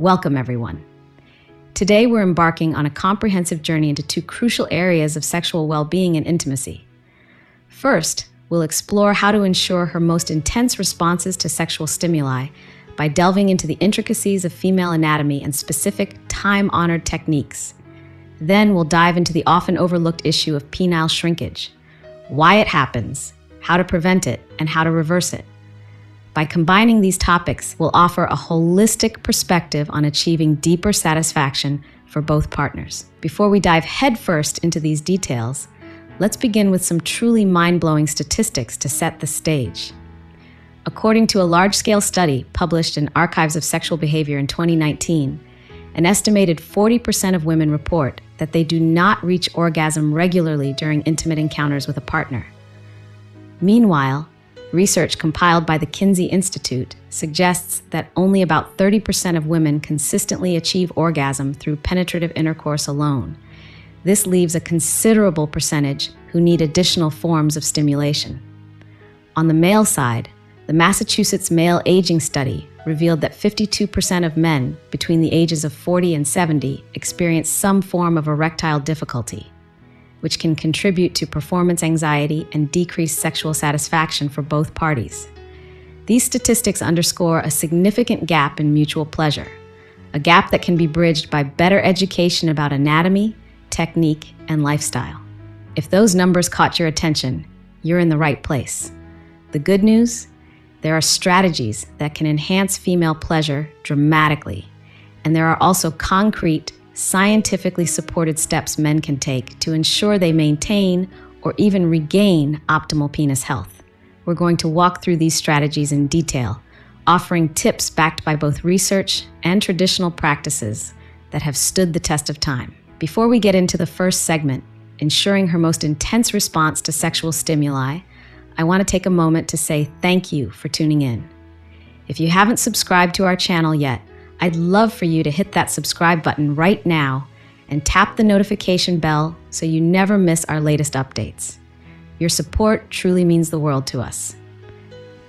Welcome, everyone. Today, we're embarking on a comprehensive journey into two crucial areas of sexual well-being and intimacy. First, we'll explore how to ensure her most intense responses to sexual stimuli by delving into the intricacies of female anatomy and specific time-honored techniques. Then we'll dive into the often overlooked issue of penile shrinkage, why it happens, how to prevent it, and how to reverse it. By combining these topics, we'll offer a holistic perspective on achieving deeper satisfaction for both partners. Before we dive headfirst into these details, let's begin with some truly mind-blowing statistics to set the stage. According to a large-scale study published in Archives of Sexual Behavior in 2019, an estimated 40% of women report that they do not reach orgasm regularly during intimate encounters with a partner. Meanwhile, research compiled by the Kinsey Institute suggests that only about 30% of women consistently achieve orgasm through penetrative intercourse alone. This leaves a considerable percentage who need additional forms of stimulation. On the male side, the Massachusetts Male Aging Study revealed that 52% of men between the ages of 40 and 70 experience some form of erectile difficulty, which can contribute to performance anxiety and decreased sexual satisfaction for both parties. These statistics underscore a significant gap in mutual pleasure, a gap that can be bridged by better education about anatomy, technique, and lifestyle. If those numbers caught your attention, you're in the right place. The good news? There are strategies that can enhance female pleasure dramatically, and there are also concrete, scientifically supported steps men can take to ensure they maintain or even regain optimal penis health. We're going to walk through these strategies in detail, offering tips backed by both research and traditional practices that have stood the test of time. Before we get into the first segment, ensuring her most intense response to sexual stimuli, I want to take a moment to say thank you for tuning in. If you haven't subscribed to our channel yet, I'd love for you to hit that subscribe button right now and tap the notification bell so you never miss our latest updates. Your support truly means the world to us.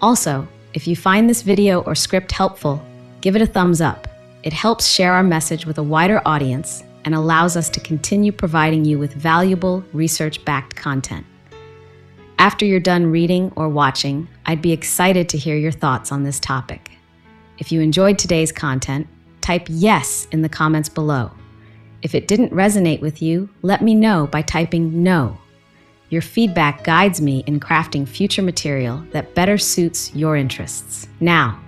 Also, if you find this video or script helpful, give it a thumbs up. It helps share our message with a wider audience and allows us to continue providing you with valuable research-backed content. After you're done reading or watching, I'd be excited to hear your thoughts on this topic. If you enjoyed today's content, type yes in the comments below. If it didn't resonate with you, let me know by typing no. Your feedback guides me in crafting future material that better suits your interests. Now,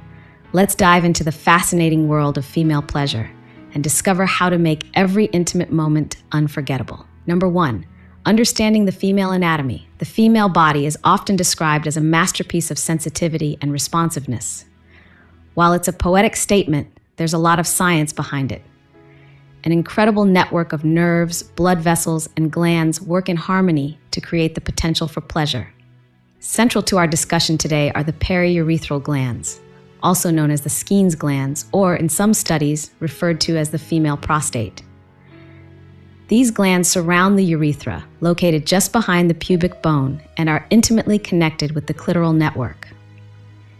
let's dive into the fascinating world of female pleasure and discover how to make every intimate moment unforgettable. Number 1, understanding the female anatomy. The female body is often described as a masterpiece of sensitivity and responsiveness. While it's a poetic statement, there's a lot of science behind it. An incredible network of nerves, blood vessels, and glands work in harmony to create the potential for pleasure. Central to our discussion today are the periurethral glands, also known as the Skene's glands, or in some studies referred to as the female prostate. These glands surround the urethra, located just behind the pubic bone, and are intimately connected with the clitoral network.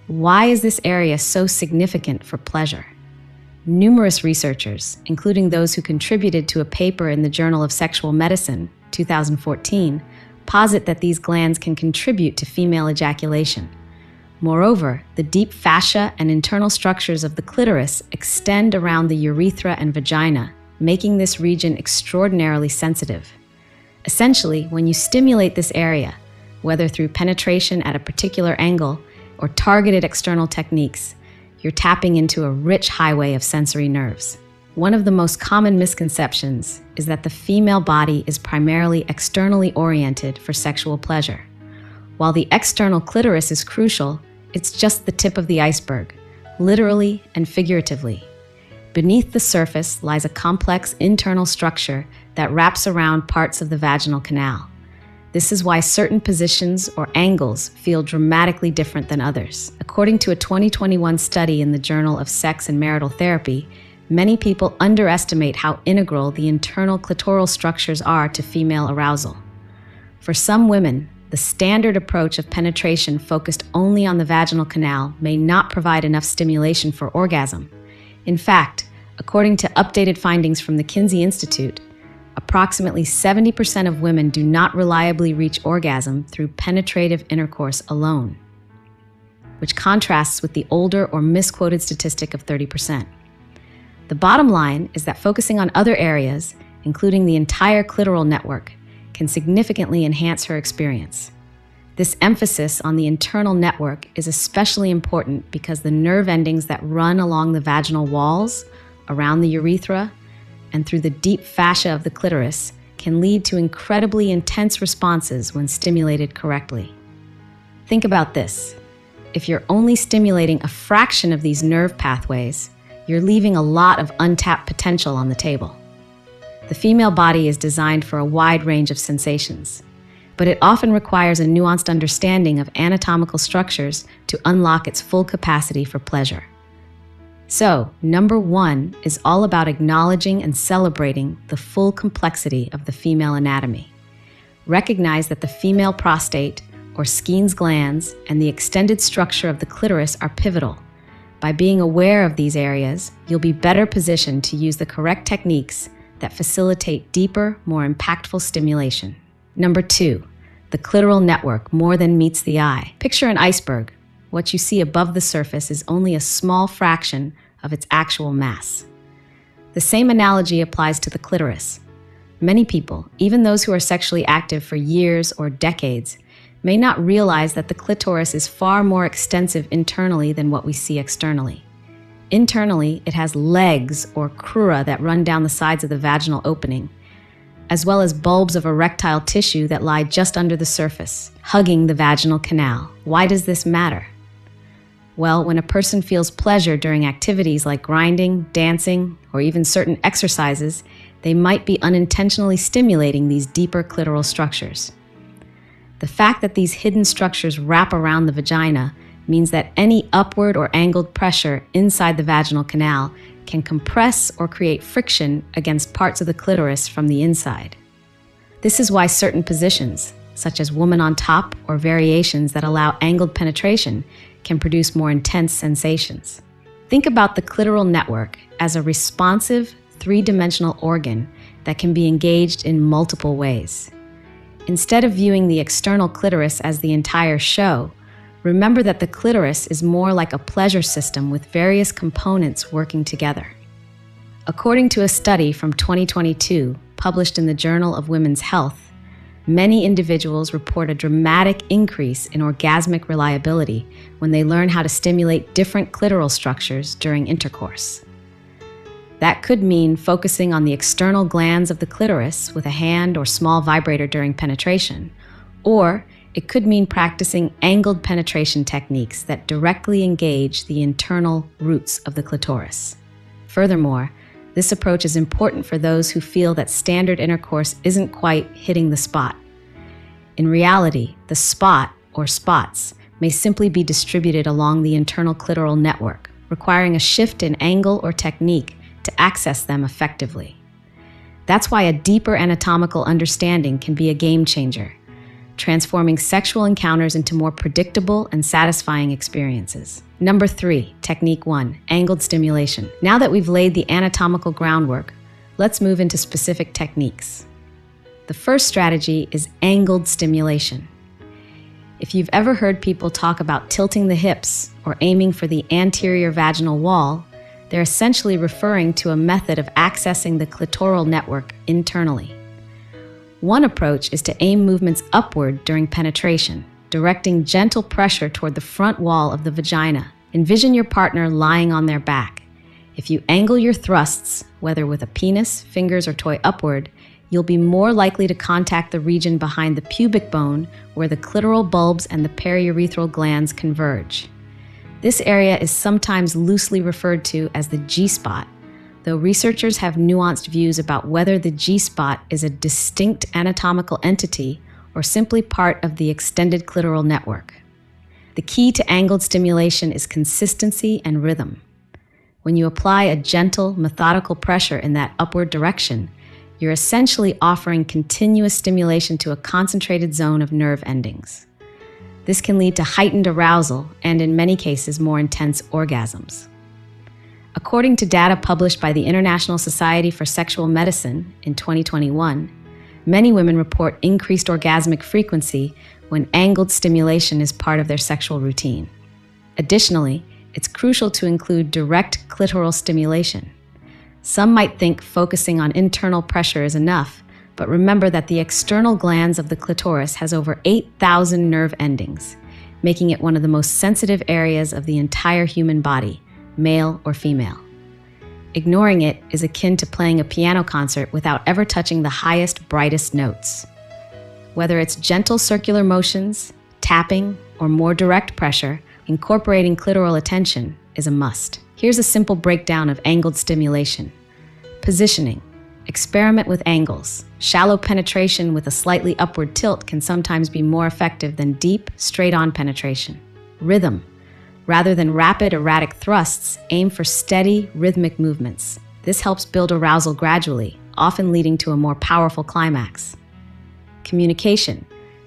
Why is this area so significant for pleasure? Numerous researchers, including those who contributed to a paper in the Journal of Sexual Medicine, 2014, posit that these glands can contribute to female ejaculation. Moreover, the deep fascia and internal structures of the clitoris extend around the urethra and vagina, making this region extraordinarily sensitive. Essentially, when you stimulate this area, whether through penetration at a particular angle or targeted external techniques, you're tapping into a rich highway of sensory nerves. One of the most common misconceptions is that the female body is primarily externally oriented for sexual pleasure. While the external clitoris is crucial, it's just the tip of the iceberg, literally and figuratively. Beneath the surface lies a complex internal structure that wraps around parts of the vaginal canal. This is why certain positions or angles feel dramatically different than others. According to a 2021 study in the Journal of Sex and Marital Therapy, many people underestimate how integral the internal clitoral structures are to female arousal. For some women, the standard approach of penetration focused only on the vaginal canal may not provide enough stimulation for orgasm. In fact, According to updated findings from the Kinsey Institute, approximately 70% of women do not reliably reach orgasm through penetrative intercourse alone, which contrasts with the older or misquoted statistic of 30%. The bottom line is that focusing on other areas, including the entire clitoral network, can significantly enhance her experience. This emphasis on the internal network is especially important because the nerve endings that run along the vaginal walls, around the urethra, and through the deep fascia of the clitoris can lead to incredibly intense responses when stimulated correctly. Think about this. If you're only stimulating a fraction of these nerve pathways, you're leaving a lot of untapped potential on the table. The female body is designed for a wide range of sensations, but it often requires a nuanced understanding of anatomical structures to unlock its full capacity for pleasure. So, number 1 is all about acknowledging and celebrating the full complexity of the female anatomy. Recognize that the female prostate, or Skene's glands, and the extended structure of the clitoris are pivotal. By being aware of these areas, you'll be better positioned to use the correct techniques that facilitate deeper, more impactful stimulation. Number 2, the clitoral network more than meets the eye. Picture an iceberg. What you see above the surface is only a small fraction of its actual mass. The same analogy applies to the clitoris. Many people, even those who are sexually active for years or decades, may not realize that the clitoris is far more extensive internally than what we see externally. Internally, it has legs or crura that run down the sides of the vaginal opening, as well as bulbs of erectile tissue that lie just under the surface, hugging the vaginal canal. Why does this matter? Well, when a person feels pleasure during activities like grinding, dancing, or even certain exercises, they might be unintentionally stimulating these deeper clitoral structures. The fact that these hidden structures wrap around the vagina means that any upward or angled pressure inside the vaginal canal can compress or create friction against parts of the clitoris from the inside. This is why certain positions, such as woman on top or variations that allow angled penetration, can produce more intense sensations. Think about the clitoral network as a responsive, three-dimensional organ that can be engaged in multiple ways. Instead of viewing the external clitoris as the entire show, remember that the clitoris is more like a pleasure system with various components working together. According to a study from 2022, published in the Journal of Women's Health, many individuals report a dramatic increase in orgasmic reliability when they learn how to stimulate different clitoral structures during intercourse. That could mean focusing on the external glands of the clitoris with a hand or small vibrator during penetration, or it could mean practicing angled penetration techniques that directly engage the internal roots of the clitoris. Furthermore, this approach is important for those who feel that standard intercourse isn't quite hitting the spot. In reality, the spot, or spots, may simply be distributed along the internal clitoral network, requiring a shift in angle or technique to access them effectively. That's why a deeper anatomical understanding can be a game changer, transforming sexual encounters into more predictable and satisfying experiences. Number 3, Technique 1, Angled Stimulation. Now that we've laid the anatomical groundwork, let's move into specific techniques. The first strategy is angled stimulation. If you've ever heard people talk about tilting the hips or aiming for the anterior vaginal wall, they're essentially referring to a method of accessing the clitoral network internally. One approach is to aim movements upward during penetration, directing gentle pressure toward the front wall of the vagina. Envision your partner lying on their back. If you angle your thrusts, whether with a penis, fingers, or toy upward, you'll be more likely to contact the region behind the pubic bone where the clitoral bulbs and the periurethral glands converge. This area is sometimes loosely referred to as the G-spot, though researchers have nuanced views about whether the G-spot is a distinct anatomical entity or simply part of the extended clitoral network. The key to angled stimulation is consistency and rhythm. When you apply a gentle, methodical pressure in that upward direction, you're essentially offering continuous stimulation to a concentrated zone of nerve endings. This can lead to heightened arousal and, in many cases, more intense orgasms. According to data published by the International Society for Sexual Medicine in 2021, many women report increased orgasmic frequency when angled stimulation is part of their sexual routine. Additionally, it's crucial to include direct clitoral stimulation. Some might think focusing on internal pressure is enough, but remember that the external glands of the clitoris has over 8,000 nerve endings, making it one of the most sensitive areas of the entire human body, male or female. Ignoring it is akin to playing a piano concert without ever touching the highest, brightest notes. Whether it's gentle circular motions, tapping, or more direct pressure, incorporating clitoral attention is a must. Here's a simple breakdown of angled stimulation. Positioning. Experiment with angles. Shallow penetration with a slightly upward tilt can sometimes be more effective than deep, straight-on penetration. Rhythm. Rather than rapid, erratic thrusts, aim for steady, rhythmic movements. This helps build arousal gradually, often leading to a more powerful climax. Communication.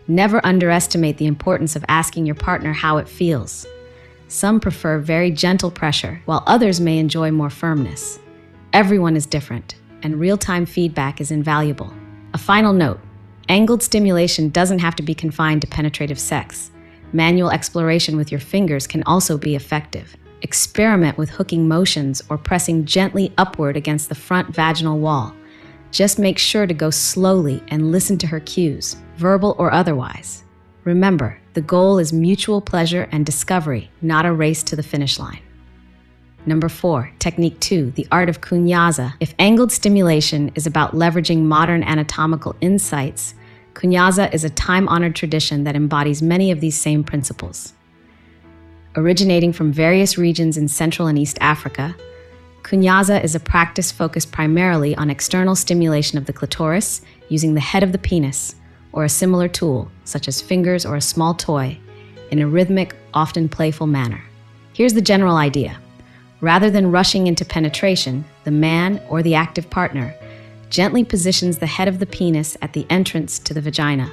Never underestimate the importance of asking your partner how it feels. Some prefer very gentle pressure, while others may enjoy more firmness. Everyone is different, and real-time feedback is invaluable. A final note, angled stimulation doesn't have to be confined to penetrative sex. Manual exploration with your fingers can also be effective. Experiment with hooking motions or pressing gently upward against the front vaginal wall. Just make sure to go slowly and listen to her cues, verbal or otherwise. Remember, the goal is mutual pleasure and discovery, not a race to the finish line. Number 4, Technique 2, the art of Kunyaza. If angled stimulation is about leveraging modern anatomical insights, Kunyaza is a time-honored tradition that embodies many of these same principles. Originating from various regions in Central and East Africa, Kunyaza is a practice focused primarily on external stimulation of the clitoris using the head of the penis or a similar tool, such as fingers or a small toy, in a rhythmic, often playful manner. Here's the general idea. Rather than rushing into penetration, the man or the active partner gently positions the head of the penis at the entrance to the vagina,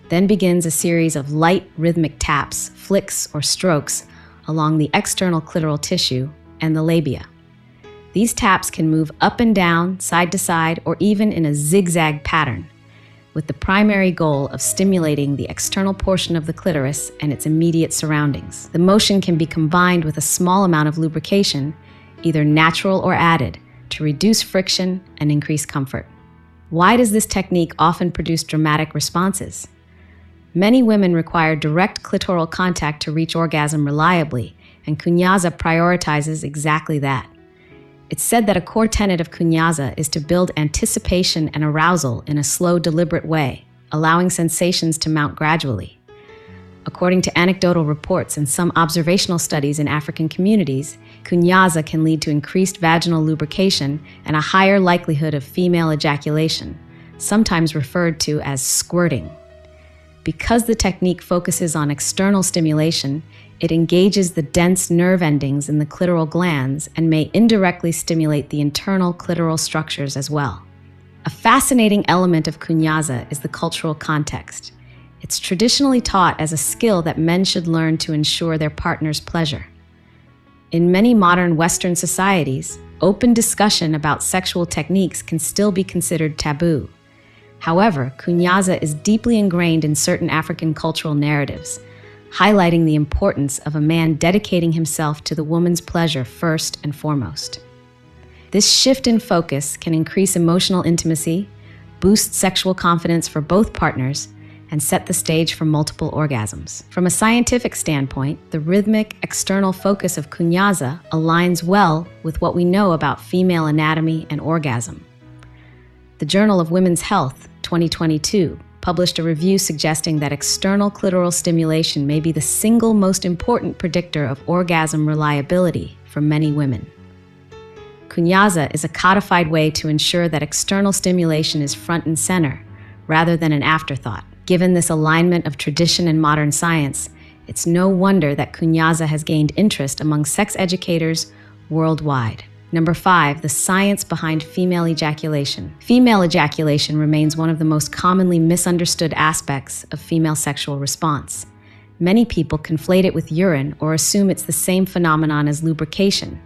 then begins a series of light rhythmic taps, flicks, or strokes along the external clitoral tissue and the labia. These taps can move up and down, side to side, or even in a zigzag pattern, with the primary goal of stimulating the external portion of the clitoris and its immediate surroundings. The motion can be combined with a small amount of lubrication, either natural or added, to reduce friction and increase comfort. Why does this technique often produce dramatic responses? Many women require direct clitoral contact to reach orgasm reliably, and Kunyaza prioritizes exactly that. It's said that a core tenet of Kunyaza is to build anticipation and arousal in a slow, deliberate way, allowing sensations to mount gradually. According to anecdotal reports and some observational studies in African communities, Kunyaza can lead to increased vaginal lubrication and a higher likelihood of female ejaculation, sometimes referred to as squirting. Because the technique focuses on external stimulation, it engages the dense nerve endings in the clitoral glands and may indirectly stimulate the internal clitoral structures as well. A fascinating element of Kunyaza is the cultural context. It's traditionally taught as a skill that men should learn to ensure their partner's pleasure. In many modern Western societies, open discussion about sexual techniques can still be considered taboo. However, Kunyaza is deeply ingrained in certain African cultural narratives, highlighting the importance of a man dedicating himself to the woman's pleasure first and foremost. This shift in focus can increase emotional intimacy, boost sexual confidence for both partners, and set the stage for multiple orgasms. From a scientific standpoint, the rhythmic, external focus of Kunyaza aligns well with what we know about female anatomy and orgasm. The Journal of Women's Health, 2022, published a review suggesting that external clitoral stimulation may be the single most important predictor of orgasm reliability for many women. Kunyaza is a codified way to ensure that external stimulation is front and center, rather than an afterthought. Given this alignment of tradition and modern science, it's no wonder that Kunyaza has gained interest among sex educators worldwide. Number 5, the science behind female ejaculation. Female ejaculation remains one of the most commonly misunderstood aspects of female sexual response. Many people conflate it with urine or assume it's the same phenomenon as lubrication.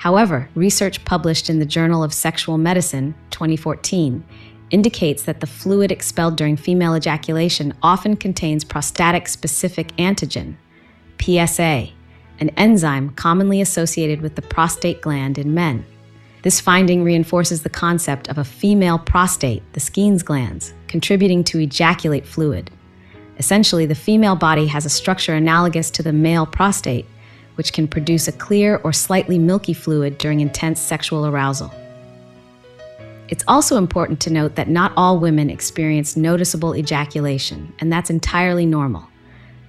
However, research published in the Journal of Sexual Medicine, 2014, indicates that the fluid expelled during female ejaculation often contains prostatic-specific antigen, PSA, an enzyme commonly associated with the prostate gland in men. This finding reinforces the concept of a female prostate, the Skene's glands, contributing to ejaculate fluid. Essentially, the female body has a structure analogous to the male prostate, which can produce a clear or slightly milky fluid during intense sexual arousal. It's also important to note that not all women experience noticeable ejaculation, and that's entirely normal.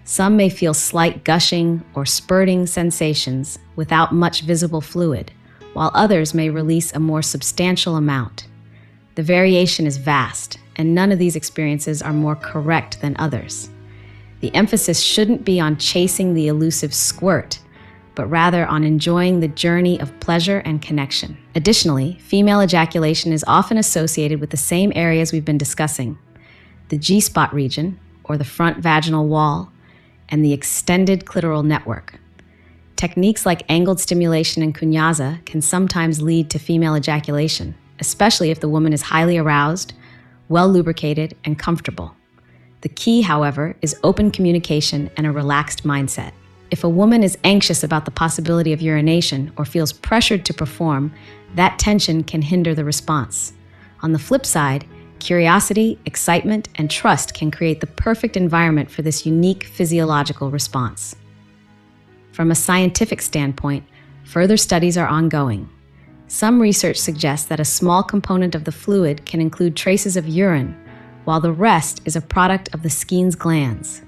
Some may feel slight gushing or spurting sensations without much visible fluid, while others may release a more substantial amount. The variation is vast, and none of these experiences are more correct than others. The emphasis shouldn't be on chasing the elusive squirt, but rather on enjoying the journey of pleasure and connection. Additionally, female ejaculation is often associated with the same areas we've been discussing: the G-spot region, or the front vaginal wall, and the extended clitoral network. Techniques like angled stimulation and Kunyaza can sometimes lead to female ejaculation, especially if the woman is highly aroused, well lubricated, and comfortable. The key, however, is open communication and a relaxed mindset. If a woman is anxious about the possibility of urination or feels pressured to perform, that tension can hinder the response. On the flip side, curiosity, excitement, and trust can create the perfect environment for this unique physiological response. From a scientific standpoint, further studies are ongoing. Some research suggests that a small component of the fluid can include traces of urine, while the rest is a product of the Skene's glands.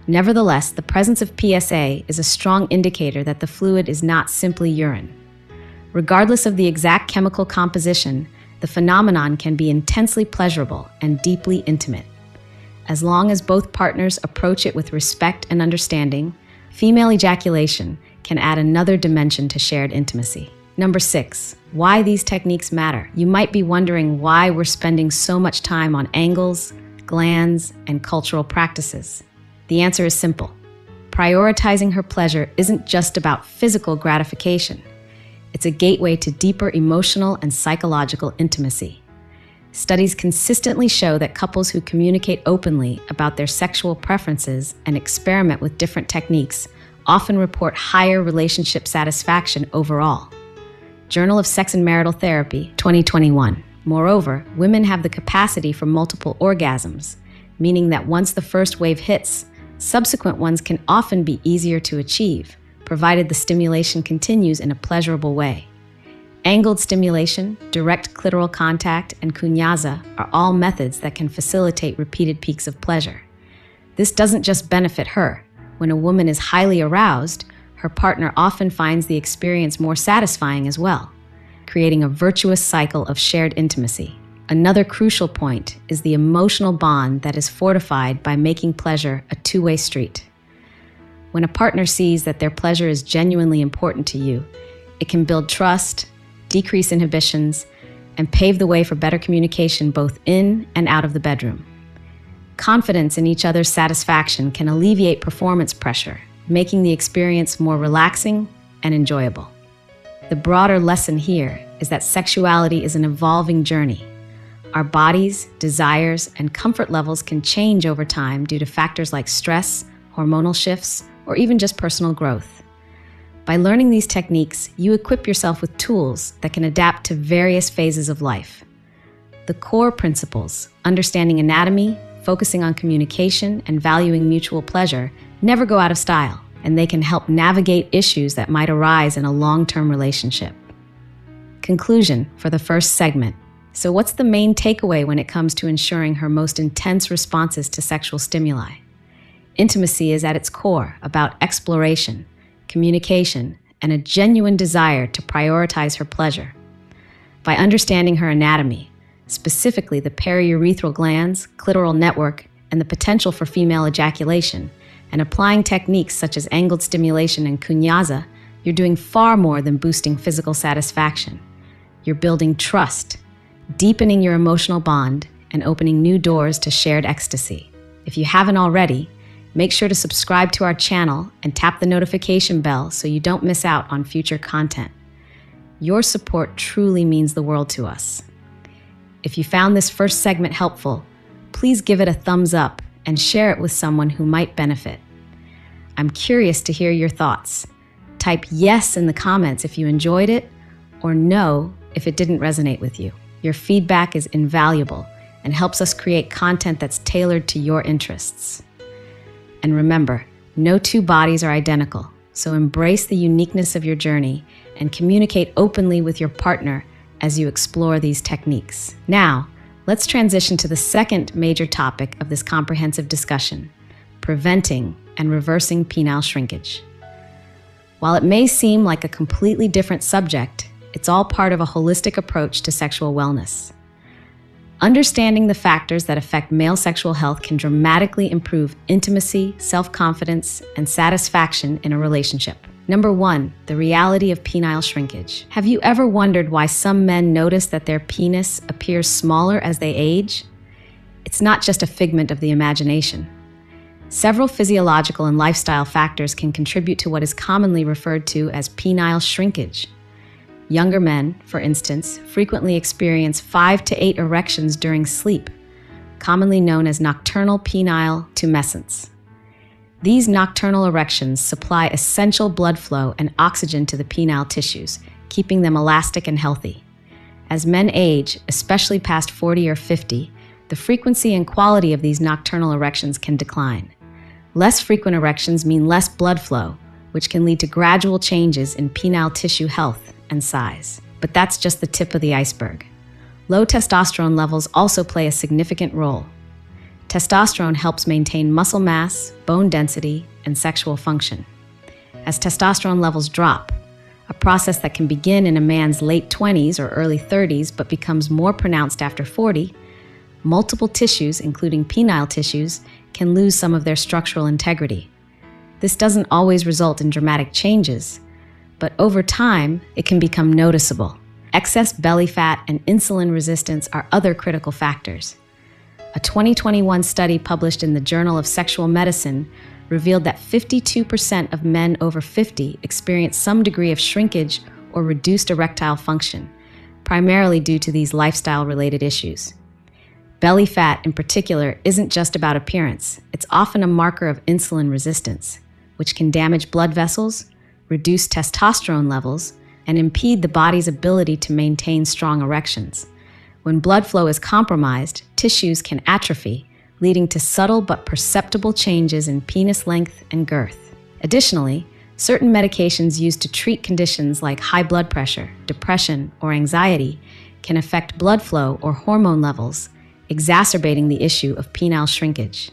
Nevertheless, the presence of PSA is a strong indicator that the fluid is not simply urine. Regardless of the exact chemical composition, the phenomenon can be intensely pleasurable and deeply intimate. As long as both partners approach it with respect and understanding, female ejaculation can add another dimension to shared intimacy. Number 6, why these techniques matter. You might be wondering why we're spending so much time on angles, glands, and cultural practices. The answer is simple. Prioritizing her pleasure isn't just about physical gratification. It's a gateway to deeper emotional and psychological intimacy. Studies consistently show that couples who communicate openly about their sexual preferences and experiment with different techniques often report higher relationship satisfaction overall. Journal of Sex and Marital Therapy, 2021. Moreover, women have the capacity for multiple orgasms, meaning that once the first wave hits, subsequent ones can often be easier to achieve, provided the stimulation continues in a pleasurable way. Angled stimulation, direct clitoral contact, and Kunyaza are all methods that can facilitate repeated peaks of pleasure. This doesn't just benefit her. When a woman is highly aroused, her partner often finds the experience more satisfying as well, creating a virtuous cycle of shared intimacy. Another crucial point is the emotional bond that is fortified by making pleasure a two-way street. When a partner sees that their pleasure is genuinely important to you, it can build trust, decrease inhibitions, and pave the way for better communication both in and out of the bedroom. Confidence in each other's satisfaction can alleviate performance pressure, making the experience more relaxing and enjoyable. The broader lesson here is that sexuality is an evolving journey. Our bodies, desires, and comfort levels can change over time due to factors like stress, hormonal shifts, or even just personal growth. By learning these techniques, you equip yourself with tools that can adapt to various phases of life. The core principles, understanding anatomy, focusing on communication, and valuing mutual pleasure, never go out of style, and they can help navigate issues that might arise in a long-term relationship. Conclusion for the first segment. So what's the main takeaway when it comes to ensuring her most intense responses to sexual stimuli? Intimacy is at its core about exploration, communication, and a genuine desire to prioritize her pleasure. By understanding her anatomy, specifically the periurethral glands, clitoral network, and the potential for female ejaculation, and applying techniques such as angled stimulation and Kunyaza, you're doing far more than boosting physical satisfaction. You're building trust, deepening your emotional bond, and opening new doors to shared ecstasy. If you haven't already, make sure to subscribe to our channel and tap the notification bell so you don't miss out on future content. Your support truly means the world to us. If you found this first segment helpful, please give it a thumbs up and share it with someone who might benefit. I'm curious to hear your thoughts. Type yes in the comments if you enjoyed it, or no if it didn't resonate with you. Your feedback is invaluable and helps us create content that's tailored to your interests. And remember, no two bodies are identical, so embrace the uniqueness of your journey and communicate openly with your partner as you explore these techniques. Now, let's transition to the second major topic of this comprehensive discussion: preventing and reversing penile shrinkage. While it may seem like a completely different subject, it's all part of a holistic approach to sexual wellness. Understanding the factors that affect male sexual health can dramatically improve intimacy, self-confidence, and satisfaction in a relationship. Number 1, the reality of penile shrinkage. Have you ever wondered why some men notice that their penis appears smaller as they age? It's not just a figment of the imagination. Several physiological and lifestyle factors can contribute to what is commonly referred to as penile shrinkage. Younger men, for instance, frequently experience 5 to 8 erections during sleep, commonly known as nocturnal penile tumescence. These nocturnal erections supply essential blood flow and oxygen to the penile tissues, keeping them elastic and healthy. As men age, especially past 40 or 50, the frequency and quality of these nocturnal erections can decline. Less frequent erections mean less blood flow, which can lead to gradual changes in penile tissue health and size. But that's just the tip of the iceberg. Low testosterone levels also play a significant role. Testosterone helps maintain muscle mass, bone density, and sexual function. As testosterone levels drop, a process that can begin in a man's late 20s or early 30s but becomes more pronounced after 40, multiple tissues, including penile tissues, can lose some of their structural integrity. This doesn't always result in dramatic changes, but over time, it can become noticeable. Excess belly fat and insulin resistance are other critical factors. A 2021 study published in the Journal of Sexual Medicine revealed that 52% of men over 50 experience some degree of shrinkage or reduced erectile function, primarily due to these lifestyle-related issues. Belly fat, in particular, isn't just about appearance. It's often a marker of insulin resistance, which can damage blood vessels, reduce testosterone levels, and impede the body's ability to maintain strong erections. When blood flow is compromised, tissues can atrophy, leading to subtle but perceptible changes in penis length and girth. Additionally, certain medications used to treat conditions like high blood pressure, depression, or anxiety can affect blood flow or hormone levels, exacerbating the issue of penile shrinkage.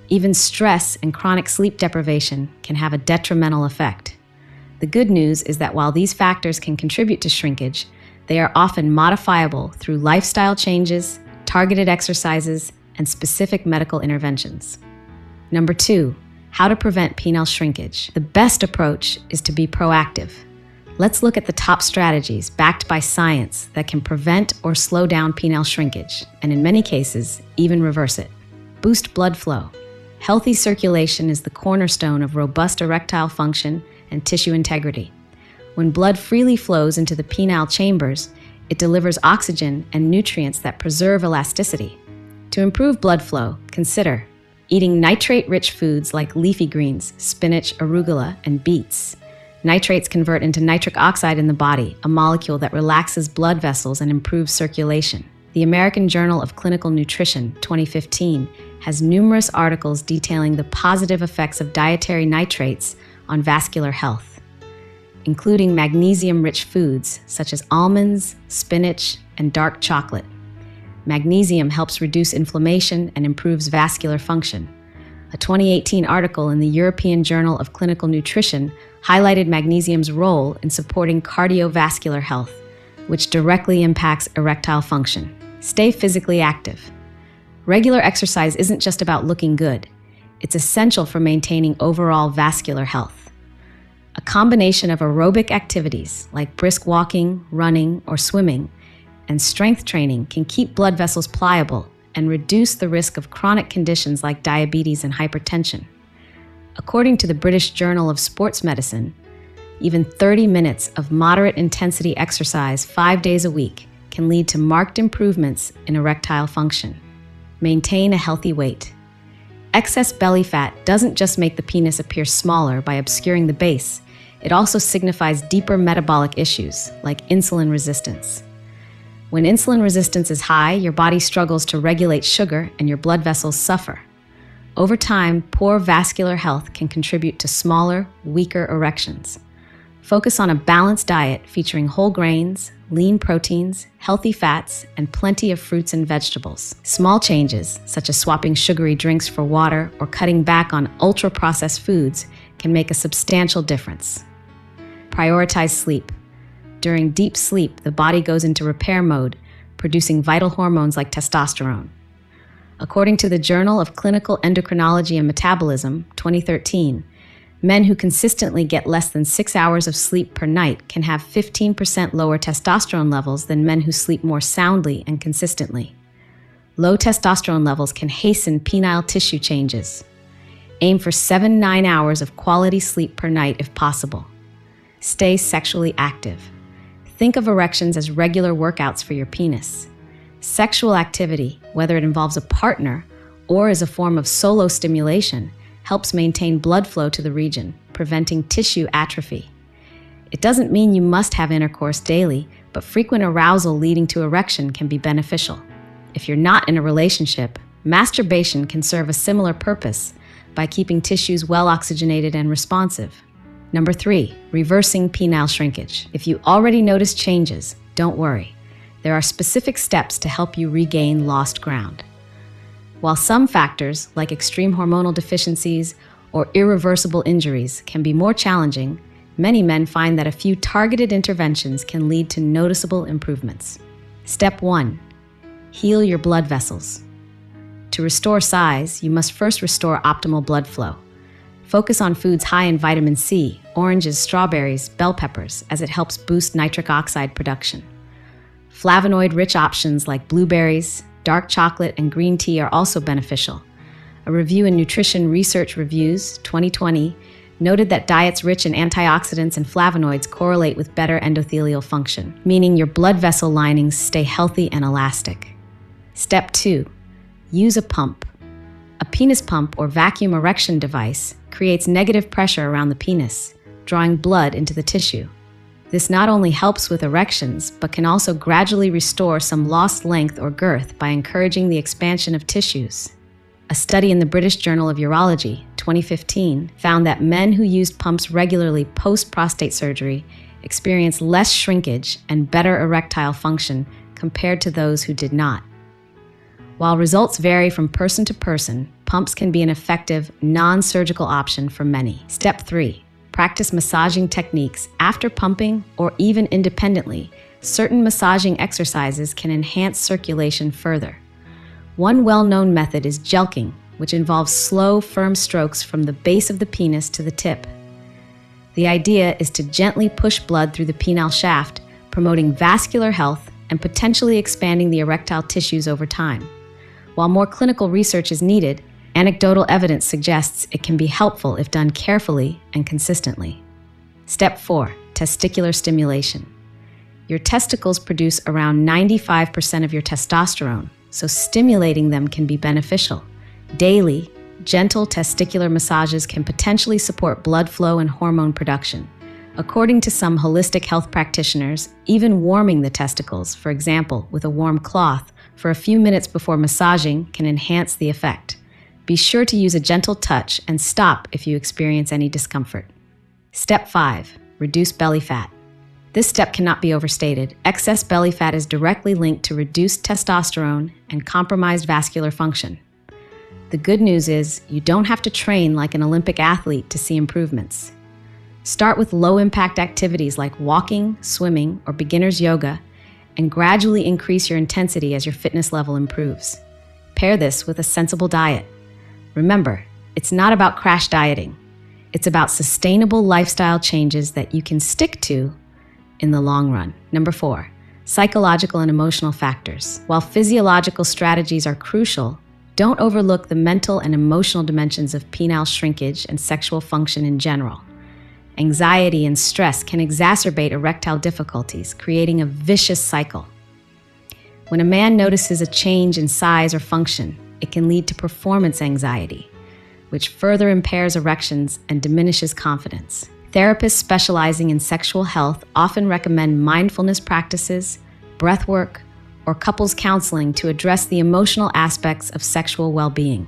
Even stress and chronic sleep deprivation can have a detrimental effect. The good news is that while these factors can contribute to shrinkage, they are often modifiable through lifestyle changes, targeted exercises, and specific medical interventions. Number 2, how to prevent penile shrinkage. The best approach is to be proactive. Let's look at the top strategies backed by science that can prevent or slow down penile shrinkage, and in many cases, even reverse it. Boost blood flow. Healthy circulation is the cornerstone of robust erectile function and tissue integrity. When blood freely flows into the penile chambers, it delivers oxygen and nutrients that preserve elasticity. To improve blood flow, consider eating nitrate-rich foods like leafy greens, spinach, arugula, and beets. Nitrates convert into nitric oxide in the body, a molecule that relaxes blood vessels and improves circulation. The American Journal of Clinical Nutrition, 2015, has numerous articles detailing the positive effects of dietary nitrates on vascular health, including magnesium-rich foods such as almonds, spinach, and dark chocolate. Magnesium helps reduce inflammation and improves vascular function. A 2018 article in the European Journal of Clinical Nutrition highlighted magnesium's role in supporting cardiovascular health, which directly impacts erectile function. Stay physically active. Regular exercise isn't just about looking good. It's essential for maintaining overall vascular health. A combination of aerobic activities like brisk walking, running, or swimming, and strength training can keep blood vessels pliable and reduce the risk of chronic conditions like diabetes and hypertension. According to the British Journal of Sports Medicine, Even 30 minutes of moderate intensity exercise 5 days a week can lead to marked improvements in erectile function. Maintain a healthy weight. Excess belly fat doesn't just make the penis appear smaller by obscuring the base, it also signifies deeper metabolic issues like insulin resistance. When insulin resistance is high, your body struggles to regulate sugar and your blood vessels suffer. Over time, poor vascular health can contribute to smaller, weaker erections. Focus on a balanced diet featuring whole grains, lean proteins, healthy fats, and plenty of fruits and vegetables. Small changes, such as swapping sugary drinks for water or cutting back on ultra-processed foods, can make a substantial difference. Prioritize sleep. During deep sleep, the body goes into repair mode, producing vital hormones like testosterone. According to the Journal of Clinical Endocrinology and Metabolism, 2013, men who consistently get less than 6 hours of sleep per night can have 15% lower testosterone levels than men who sleep more soundly and consistently. Low testosterone levels can hasten penile tissue changes. Aim for 7-9 hours of quality sleep per night if possible. Stay sexually active. Think of erections as regular workouts for your penis. Sexual activity, whether it involves a partner or as a form of solo stimulation, helps maintain blood flow to the region, preventing tissue atrophy. It doesn't mean you must have intercourse daily, but frequent arousal leading to erection can be beneficial. If you're not in a relationship, masturbation can serve a similar purpose by keeping tissues well oxygenated and responsive. Number 3, reversing penile shrinkage. If you already notice changes, don't worry. There are specific steps to help you regain lost ground. While some factors, like extreme hormonal deficiencies or irreversible injuries, can be more challenging, many men find that a few targeted interventions can lead to noticeable improvements. Step 1. Heal your blood vessels. To restore size, you must first restore optimal blood flow. Focus on foods high in vitamin C, oranges, strawberries, bell peppers, as it helps boost nitric oxide production. Flavonoid-rich options like blueberries, dark chocolate, and green tea are also beneficial. A review in Nutrition Research Reviews, 2020, noted that diets rich in antioxidants and flavonoids correlate with better endothelial function, meaning your blood vessel linings stay healthy and elastic. Step 2. Use a pump. A penis pump or vacuum erection device creates negative pressure around the penis, drawing blood into the tissue. This not only helps with erections, but can also gradually restore some lost length or girth by encouraging the expansion of tissues. A study in the British Journal of Urology, 2015, found that men who used pumps regularly post-prostate surgery experienced less shrinkage and better erectile function compared to those who did not. While results vary from person to person, pumps can be an effective, non-surgical option for many. Step 3. Practice massaging techniques after pumping or even independently. Certain massaging exercises can enhance circulation further. One well-known method is jelqing, which involves slow, firm strokes from the base of the penis to the tip. The idea is to gently push blood through the penile shaft, promoting vascular health and potentially expanding the erectile tissues over time. While more clinical research is needed, anecdotal evidence suggests it can be helpful if done carefully and consistently. Step 4. Testicular stimulation. Your testicles produce around 95% of your testosterone, so stimulating them can be beneficial. Daily, gentle testicular massages can potentially support blood flow and hormone production. According to some holistic health practitioners, even warming the testicles, for example, with a warm cloth, for a few minutes before massaging can enhance the effect. Be sure to use a gentle touch and stop if you experience any discomfort. Step 5. Reduce belly fat. This step cannot be overstated. Excess belly fat is directly linked to reduced testosterone and compromised vascular function. The good news is you don't have to train like an Olympic athlete to see improvements. Start with low-impact activities like walking, swimming, or beginner's yoga, and gradually increase your intensity as your fitness level improves. Pair this with a sensible diet. Remember, it's not about crash dieting. It's about sustainable lifestyle changes that you can stick to in the long run. Number 4, psychological and emotional factors. While physiological strategies are crucial, don't overlook the mental and emotional dimensions of penile shrinkage and sexual function in general. Anxiety and stress can exacerbate erectile difficulties, creating a vicious cycle. When a man notices a change in size or function, it can lead to performance anxiety, which further impairs erections and diminishes confidence. Therapists specializing in sexual health often recommend mindfulness practices, breath work, or couples counseling to address the emotional aspects of sexual well-being.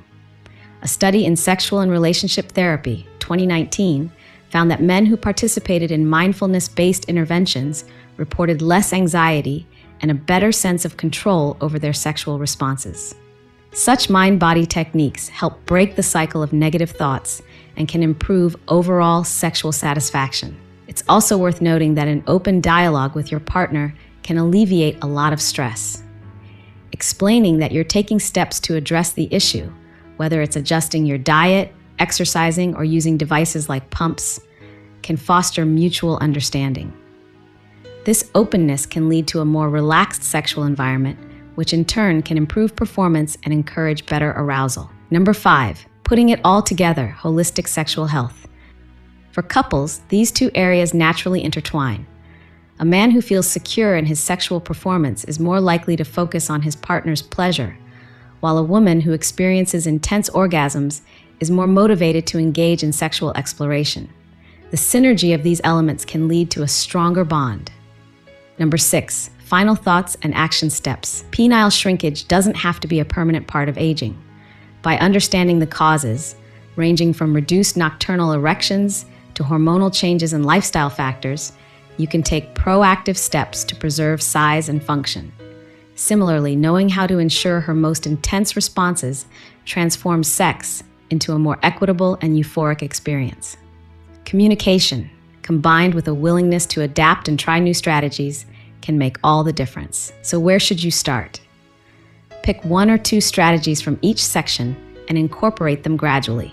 A study in Sexual and Relationship Therapy, 2019, found that men who participated in mindfulness-based interventions reported less anxiety and a better sense of control over their sexual responses. Such mind-body techniques help break the cycle of negative thoughts and can improve overall sexual satisfaction. It's also worth noting that an open dialogue with your partner can alleviate a lot of stress. Explaining that you're taking steps to address the issue, whether it's adjusting your diet, exercising, or using devices like pumps, can foster mutual understanding. This openness can lead to a more relaxed sexual environment, which in turn can improve performance and encourage better arousal. Number 5, putting it all together, holistic sexual health. For couples, these two areas naturally intertwine. A man who feels secure in his sexual performance is more likely to focus on his partner's pleasure, while a woman who experiences intense orgasms is more motivated to engage in sexual exploration. The synergy of these elements can lead to a stronger bond. Number 6, final thoughts and action steps. Penile shrinkage doesn't have to be a permanent part of aging. By understanding the causes, ranging from reduced nocturnal erections to hormonal changes and lifestyle factors, you can take proactive steps to preserve size and function. Similarly, knowing how to ensure her most intense responses transforms sex into a more equitable and euphoric experience. Communication, combined with a willingness to adapt and try new strategies, can make all the difference. So where should you start? Pick 1 or 2 strategies from each section and incorporate them gradually.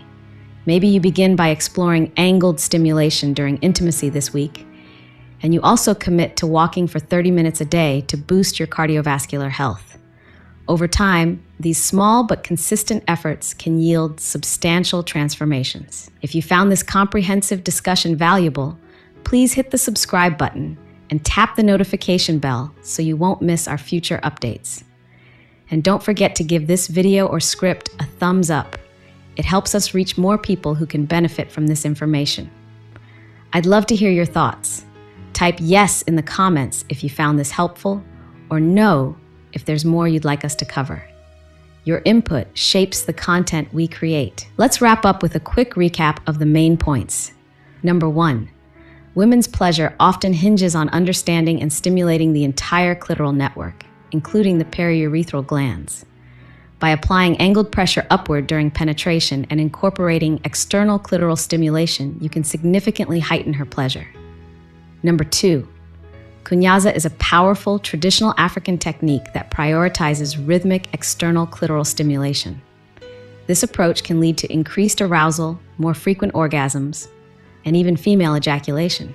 Maybe you begin by exploring angled stimulation during intimacy this week, and you also commit to walking for 30 minutes a day to boost your cardiovascular health. Over time, these small but consistent efforts can yield substantial transformations. If you found this comprehensive discussion valuable, please hit the subscribe button and tap the notification bell so you won't miss our future updates. And don't forget to give this video or script a thumbs up. It helps us reach more people who can benefit from this information. I'd love to hear your thoughts. Type yes in the comments if you found this helpful, or no if there's more you'd like us to cover. Your input shapes the content we create. Let's wrap up with a quick recap of the main points. Number 1, women's pleasure often hinges on understanding and stimulating the entire clitoral network, including the periurethral glands. By applying angled pressure upward during penetration and incorporating external clitoral stimulation, you can significantly heighten her pleasure. Number 2, Kunyaza is a powerful traditional African technique that prioritizes rhythmic external clitoral stimulation. This approach can lead to increased arousal, more frequent orgasms, and even female ejaculation.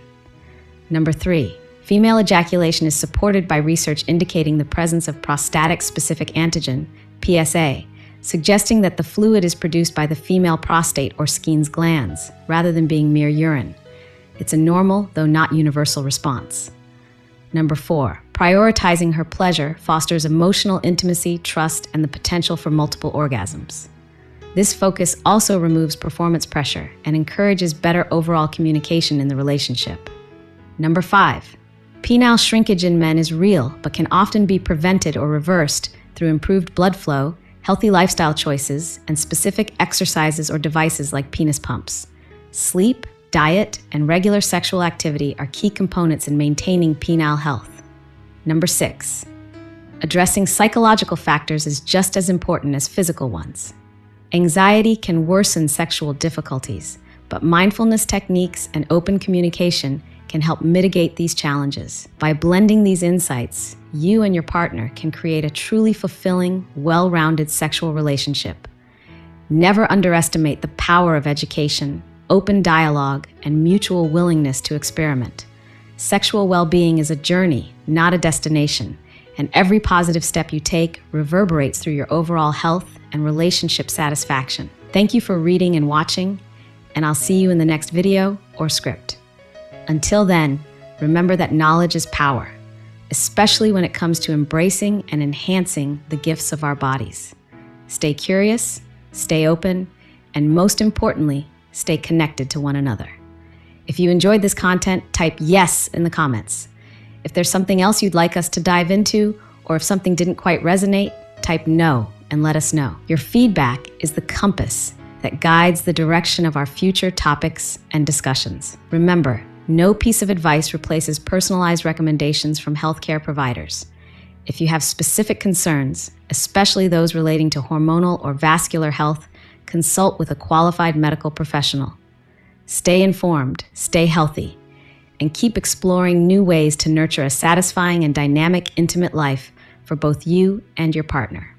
Number 3, female ejaculation is supported by research indicating the presence of prostatic-specific antigen, PSA, suggesting that the fluid is produced by the female prostate or Skene's glands, rather than being mere urine. It's a normal, though not universal, response. Number 4, prioritizing her pleasure fosters emotional intimacy, trust, and the potential for multiple orgasms. This focus also removes performance pressure and encourages better overall communication in the relationship. Number 5, penile shrinkage in men is real, but can often be prevented or reversed through improved blood flow, healthy lifestyle choices, and specific exercises or devices like penis pumps. Sleep, diet, and regular sexual activity are key components in maintaining penile health. Number 6, addressing psychological factors is just as important as physical ones. Anxiety can worsen sexual difficulties, but mindfulness techniques and open communication can help mitigate these challenges. By blending these insights, you and your partner can create a truly fulfilling, well-rounded sexual relationship. Never underestimate the power of education, open dialogue, and mutual willingness to experiment. Sexual well-being is a journey, not a destination, and every positive step you take reverberates through your overall health and relationship satisfaction. Thank you for reading and watching, and I'll see you in the next video or script. Until then, remember that knowledge is power, especially when it comes to embracing and enhancing the gifts of our bodies. Stay curious, stay open, and most importantly, stay connected to one another. If you enjoyed this content, type yes in the comments. If there's something else you'd like us to dive into, or if something didn't quite resonate, type no and let us know. Your feedback is the compass that guides the direction of our future topics and discussions. Remember, no piece of advice replaces personalized recommendations from healthcare providers. If you have specific concerns, especially those relating to hormonal or vascular health, consult with a qualified medical professional. Stay informed, stay healthy, and keep exploring new ways to nurture a satisfying and dynamic, intimate life for both you and your partner.